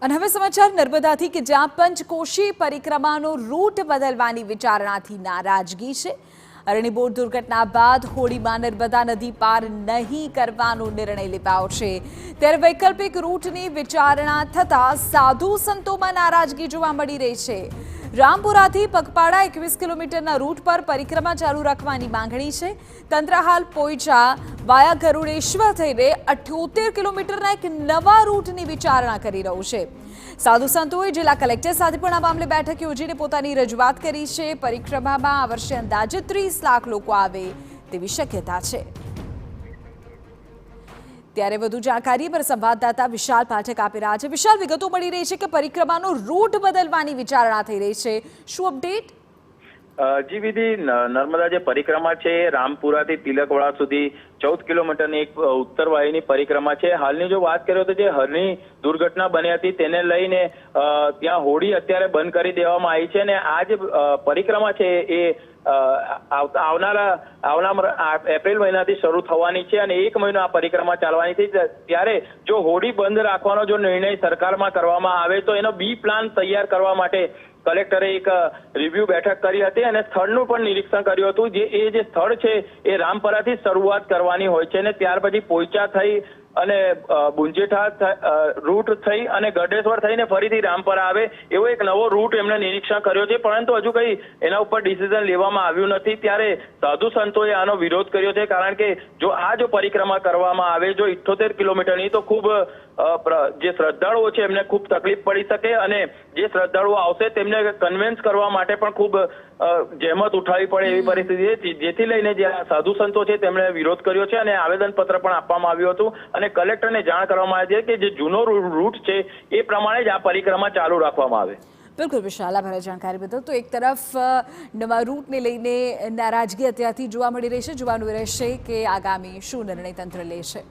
અને હવે સમાચાર નર્મદાથી કે જ્યાં પંચકોશી પરિક્રમાનો રૂટ બદલવાની વિચારણાથી નારાજગી છે। અરણી બોટ દુર્ઘટના બાદ હોડીમાં નર્મદા નદી પાર નહીં કરવાનો નિર્ણય લેવાયો છે, ત્યારે વૈકલ્પિક રૂટની વિચારણા થતા સાધુ સંતોમાં નારાજગી જોવા મળી રહી છે। રામપુરાથી પગપાળા 21 કિલોમીટરના રૂટ પર પરિક્રમા ચાલુ રાખવાની માંગણી છે। તંત્ર હાલ પોઈચા વાયા ગરુડેશ્વર થઈને 78 કિલોમીટરના એક નવા રૂટની વિચારણા કરી રહ્યું છે। સાધુ સંતોએ જિલ્લા કલેક્ટર સાથે પણ આ મામલે બેઠક યોજીને પોતાની રજૂઆત કરી છે। પરિક્રમામાં આ વર્ષે અંદાજે 30 લાખ લોકો આવે તેવી શક્યતા છે। ત્યારે વધુ જાણકારી પર સંવાદદાતા વિશાલ પાઠક આપી રહ્યા છે। વિશાલ, વિગતો મળી રહી છે કે પરિક્રમાનો રૂટ બદલવાની વિચારણા થઈ રહી છે, શું અપડેટ? જી વિધિ, નર્મદા જે પરિક્રમા છે રામપુરાથી તિલકવાડા સુધી 14 કિલોમીટરની એક ઉત્તર વાહિની પરિક્રમા છે। હાલની જો વાત કરીએ તો જે હરની દુર્ઘટના બની હતી તેને લઈને ત્યાં હોડી અત્યારે બંધ કરી દેવામાં આવી છે, અને આ જે પરિક્રમા છે એ આવનારા એપ્રિલ મહિનાથી શરૂ થવાની છે અને 1 મહિનો આ પરિક્રમા ચાલવાની છે। ત્યારે જો હોડી બંધ રાખવાનો જો નિર્ણય સરકારમાં કરવામાં આવે તો એનો બી પ્લાન તૈયાર કરવા માટે કલેક્ટરે એક રિવ્યુ બેઠક કરી હતી અને સ્થળનું પણ નિરીક્ષણ કર્યું હતું। જે સ્થળ છે એ રામપરાથી શરૂઆત કરવાની હોય છે અને ત્યાર પછી પોઈચા થઈ અને બુંજેઠા રૂટ થઈ અને ગઢેશ્વર થઈને ફરીથી રામપરા આવે એવો એક નવો રૂટ એમણે નિરીક્ષણ કર્યો છે, પરંતુ હજુ કંઈ એના ઉપર ડિસિઝન લેવામાં આવ્યું નથી। ત્યારે સાધુ સંતોએ આનો વિરોધ કર્યો છે, કારણ કે જો પરિક્રમા કરવામાં આવે જો 78 કિલોમીટરની તો ખૂબ જે શ્રદ્ધાળુઓ છે એમને ખૂબ તકલીફ પડી શકે અને જે શ્રદ્ધાળુઓ આવશે તેમને કન્વિન્સ કરવા માટે પણ ખૂબ જહેમત ઉઠાવવી પડે એવી પરિસ્થિતિ છે, જેથી લઈને જે સાધુ સંતો છે તેમણે વિરોધ કર્યો છે અને આવેદનપત્ર પણ આપવામાં આવ્યું હતું અને કલેક્ટરને જાણ કરવામાં આવી છે કે જે જૂનો રૂટ છે એ પ્રમાણે જ આ પરિક્રમા ચાલુ રાખવામાં આવે। બિલકુલ વિશાલ, આભાર જાણકારી બદલ। તો એક તરફ નવા રૂટને લઈને નારાજગી અત્યારથી જોવા મળી રહી છે, જોવાનું રહેશે કે આગામી શું નિર્ણય તંત્ર લે છે।